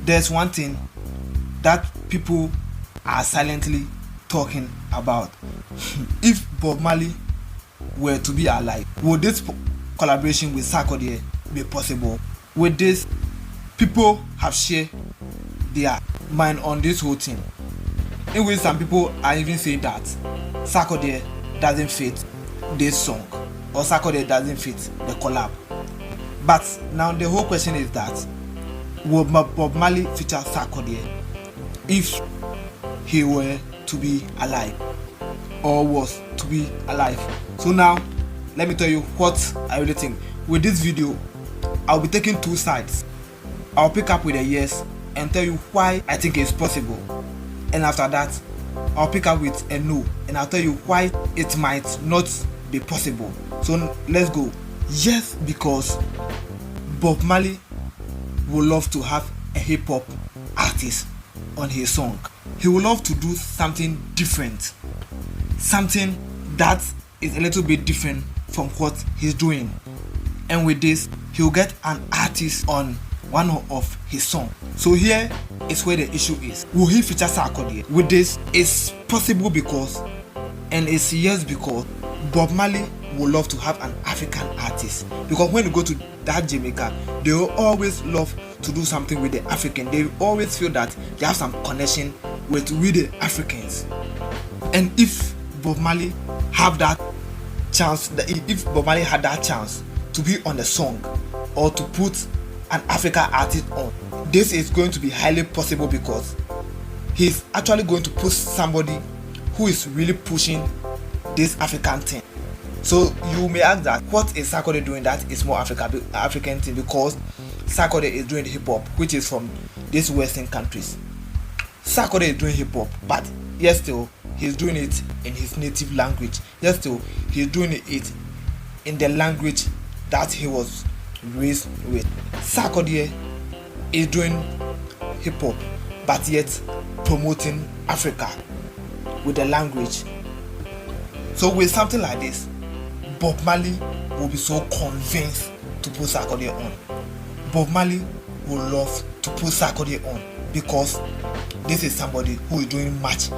there's one thing that people are silently talking about. If Bob Marley were to be alive, would this collaboration with Sarkodie be possible? With this, people have shared their mind on this whole thing, in which some people are even saying that Sarkodie doesn't fit this song, or Sarkodie doesn't fit the collab. But now the whole question is that will Bob Marley feature Sarkodie if he were to be alive, or was to be alive? So now let me tell you what I really think. With this video, I'll be taking two sides. I'll pick up with a yes and tell you why I think it's possible, and after that I'll pick up with a no and I'll tell you why it might not be possible. So let's go. Yes, because Bob Marley would love to have a hip-hop artist on his song. He would love to do something different, something that is a little bit different from what he's doing, and with this he'll get an artist on one of his songs. So here is where the issue is. Will he feature Sarkodie? With this, it's possible because, and it's yes because, Bob Marley would love to have an African artist, because when you go to that Jamaica, they will always love to do something with the African. They always feel that they have some connection with the Africans. And if Bob Marley have that chance, if Bob Marley had that chance to be on the song or to put an African artist on, this is going to be highly possible because he's actually going to push somebody who is really pushing this African thing. So you may ask that what is Sarkodie doing that is more African thing, because Sarkodie is doing hip hop, which is from these Western countries. Sarkodie is doing hip hop, but yes, still he's doing it in his native language. Yes, still he's doing it in the language that he was raised with. Sarkodie is doing hip hop, but yet promoting Africa with the language. So with something like this, Bob Marley will be so convinced to put Sarkodie on. Bob Marley will love to put Sarkodie on because this is somebody who is doing much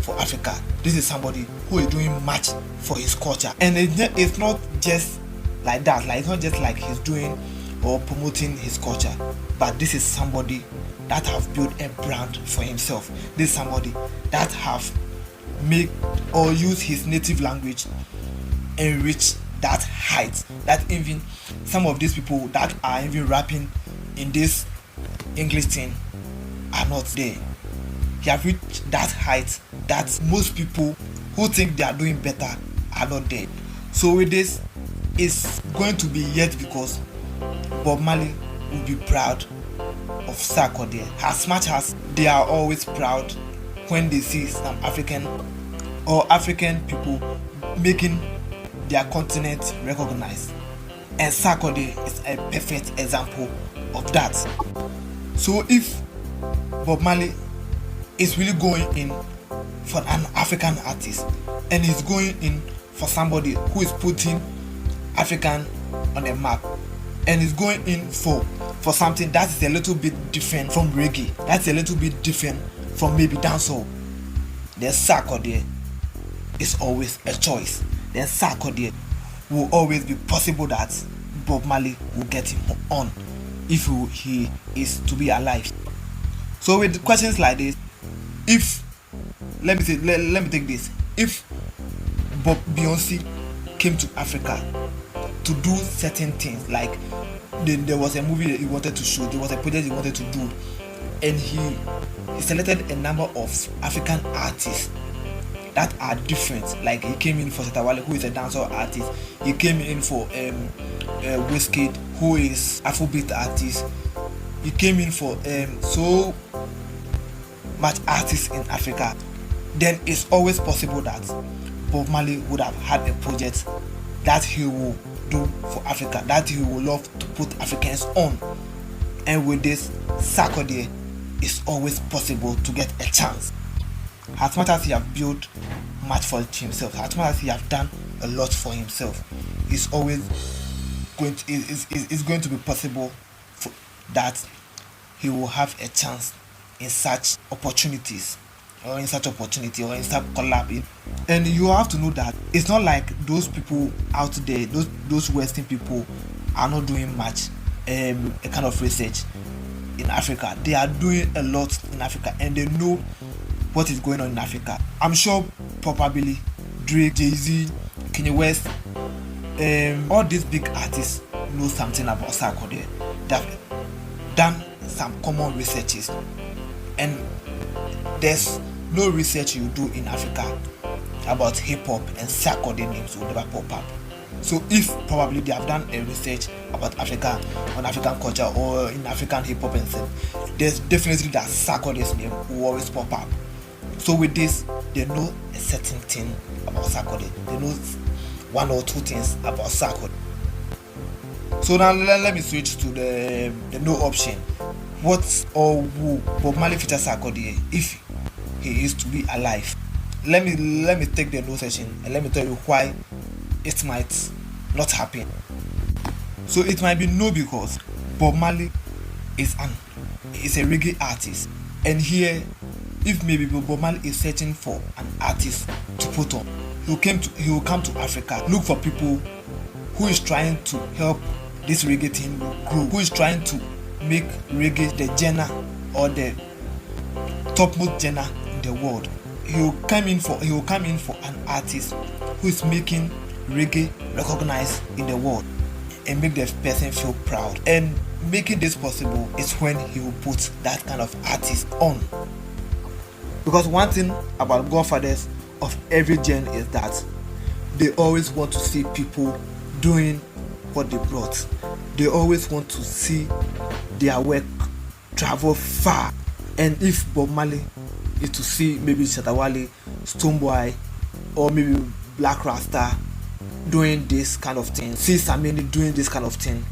for Africa. This is somebody who is doing much for his culture. And it's not just like that. Like, it's not just like he's doing or promoting his culture, but this is somebody that have built a brand for himself. This is somebody that have made or used his native language and reach that height that even some of these people that are even rapping in this English thing are not there. He have reached that height that most people who think they are doing better are not there. So with this, it's going to be yet because Bob Marley will be proud of Sarkodie, as much as they are always proud when they see some African or African people making their continent recognized. And Sarkodie is a perfect example of that. So if Bob Marley is really going in for an African artist, and he's going in for somebody who is putting African on the map, and he's going in for something that is a little bit different from reggae, that's a little bit different from maybe dancehall, then Sarkodie is always a choice. Then Sarkodie will always be possible that Bob Marley will get him on if he is to be alive. So with questions like this, if let me take this, if Beyonce came to Africa to do certain things, like there was a movie that he wanted to shoot, there was a project he wanted to do, and he selected a number of African artists that are different. Like he came in for Shatta Wale, who is a dancehall artist. He came in for Wizkid, who is Afrobeat artist. He came in for so much artists in Africa. Then it's always possible that Bob Marley would have had a project that he will do for Africa, that he will love to put Africans on. And with this, Sarkodie is always possible to get a chance. As much as he have built much for himself, as much as he have done a lot for himself, it's always going to be possible that he will have a chance in such opportunities or in such opportunity or in such collab. And you have to know that it's not like those people out there, those Western people are not doing much a kind of research in Africa. They are doing a lot in Africa and they know what is going on in Africa. I'm sure probably Drake, Jay-Z, Kanye West, all these big artists know something about Sarkodie. They've done some common researches, and there's no research you do in Africa about hip hop and Sarkodie names will never pop up. So if probably they have done a research about Africa, on African culture or in African hip hop and stuff, there's definitely that Sarkodie's name will always pop up. So with this, they know a certain thing about Sarkodie. They know one or two things about Sarkodie. So now let me switch to the no option. What or who Bob Marley feature Sarkodie if he is to be alive? Let me take the no session and let me tell you why it might not happen. So it might be no because Bob Marley is a reggae artist, and here if maybe Bob Marley is searching for an artist to put on, he will come to Africa, look for people who is trying to help this reggae thing grow, who is trying to make reggae the genre or the topmost genre in the world. He will come in for an artist who is making reggae recognized in the world and make the person feel proud. And making this possible is when he will put that kind of artist on. Because one thing about godfathers of every genre is that they always want to see people doing what they brought. They always want to see their work travel far. And if Bob Marley is to see maybe Shatta Wale, Stonebwoy, or maybe Black Rasta doing this kind of thing, see Samini doing this kind of thing,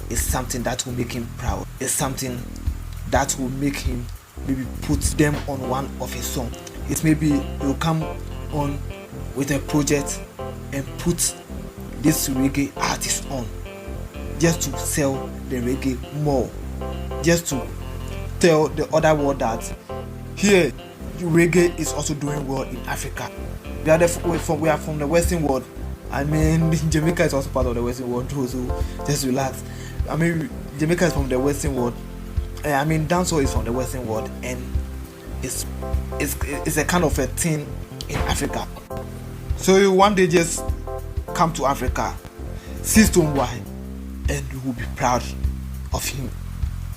it's something that will make him proud. It's something that will make him maybe put them on one of his songs. It maybe he'll come on with a project and put this reggae artist on just to sell the reggae more, just to tell the other world that here reggae is also doing well in Africa. We are from the Western world. I mean, Jamaica is also part of the Western world too, so just relax. I mean, Jamaica is from the Western world. I mean, dancehall is from the Western world, and it's a kind of a thing in Africa. So you one day just come to Africa, see Stonebwoy, and you will be proud of him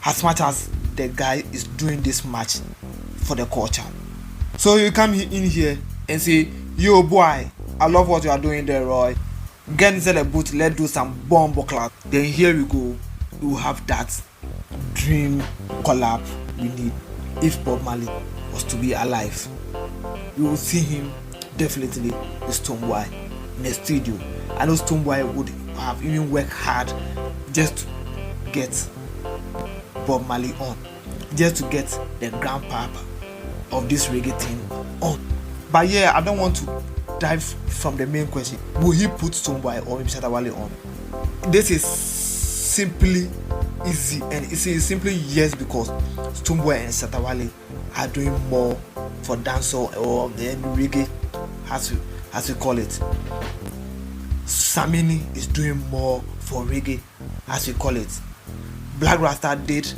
as much as the guy is doing this much for the culture. So you come in here and say, yo boy, I love what you are doing there, Roy. Get inside the booth, let's do some bomb clap. Then here we go, we will have that dream collab we need. If Bob Marley was to be alive, we will see him definitely with Stonebwoy in the studio. I know Stonebwoy would have even worked hard just to get Bob Marley on, just to get the grandpapa of this reggae thing on. But yeah, I don't want to dive from the main question. Will he put Stonebwoy or maybe Shatta Wale on? This is simply easy, and it's simply yes, because Stonebwoy and Shatta Wale are doing more for dancehall or the reggae, as we call it. Samini is doing more for reggae, as we call it. Black Rasta did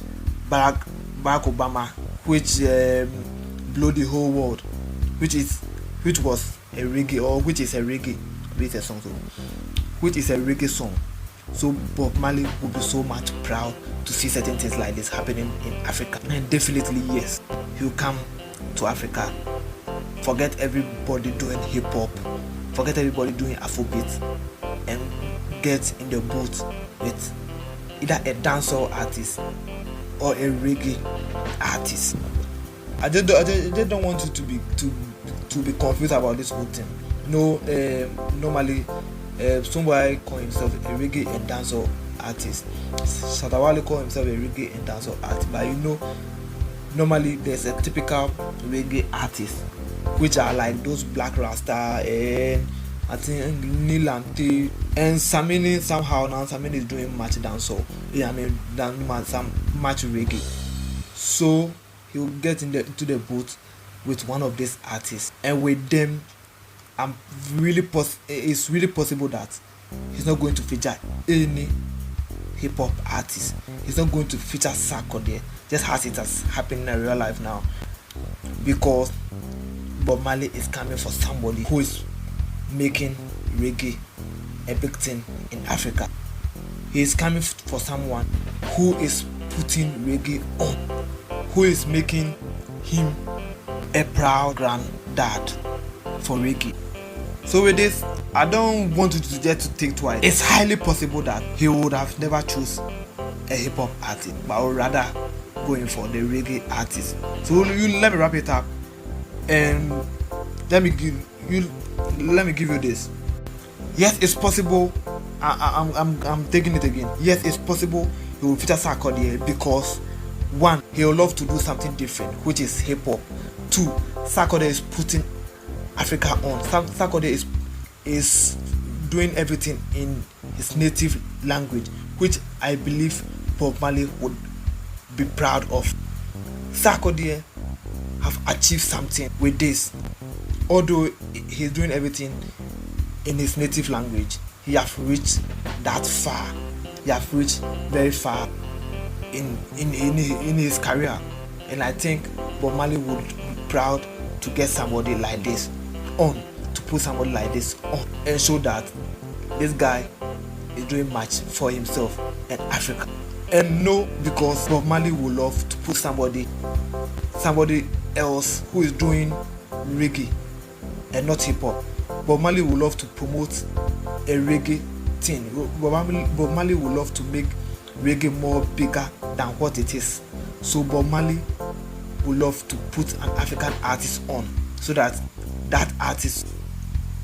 Barack Obama, which blew the whole world, which was a reggae, or which is a reggae song, which is a reggae song. So Bob Marley would be so much proud to see certain things like this happening in Africa. And definitely yes, he'll come to Africa, forget everybody doing hip hop, forget everybody doing Afrobeat, and get in the booth with either a dancehall artist or a reggae artist. I just don't want you to be confused about this whole thing. No, normally Stonebwoy call himself a reggae and dancehall artist. Shatta Wale call himself a reggae and dancehall artist. But you know, normally there's a typical reggae artist, which are like those Black Rasta and I think Neil and Samini. Somehow now Samini is doing much dancehall. Yeah, I mean some much reggae. So he will get into the booth with one of these artists, and with them, it's really possible that he's not going to feature any hip hop artist. He's not going to feature Sarkodie, just as it has happened in real life now, because Bob Marley is coming for somebody who is making reggae a big thing in Africa. He is coming for someone who is putting reggae on, who is making him a proud granddad for reggae. So with this, I don't want you to just to think twice. It's highly possible that he would have never choose a hip hop artist, but would rather going for the reggae artist. So you let me wrap it up, and let me give you this. Yes, it's possible. I'm taking it again. Yes, it's possible he will feature Sarkodie because one, he will love to do something different, which is hip hop. Two, Sarkodie is putting Africa on. Sarkodie is doing everything in his native language, which I believe Bob Marley would be proud of. Sarkodie have achieved something with this. Although he's doing everything in his native language, he have reached that far. He have reached very far in his career, and I think Bob Marley would be proud to get somebody like this on, to put somebody like this on, and show that this guy is doing much for himself and Africa. And no, because Bob Marley would love to put somebody else who is doing reggae and not hip hop. Bob Marley would love to promote a reggae thing. Bob Marley would love to make reggae more bigger than what it is. So Bob Marley would love to put an African artist on, so that that artist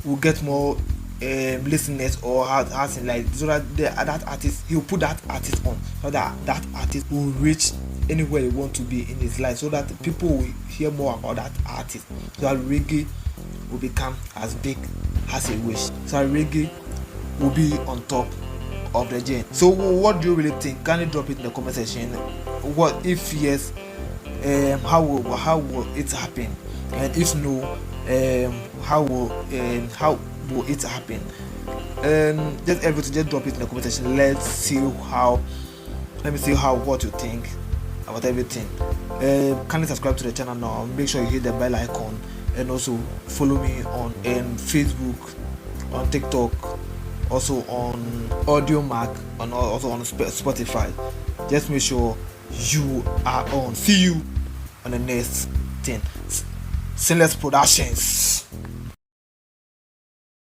will get more listeners, or as in like, so that that artist, he will put that artist on, so that that artist will reach anywhere he want to be in his life, so that people will hear more about that artist, so that reggae will become as big as he wish, so that reggae will be on top of the gen. So what do you really think? Can you drop it in the comment section? What if yes, how will it happen, and if no, how will it happen? Just everything, just drop it in the comment section. Let me see how what you think about everything. Kindly subscribe to the channel now. Make sure you hit the bell icon, and also follow me on Facebook, on TikTok, also on Audio Mac, and also on Spotify. Just make sure you are on. See you on the next thing. Sinless Productions.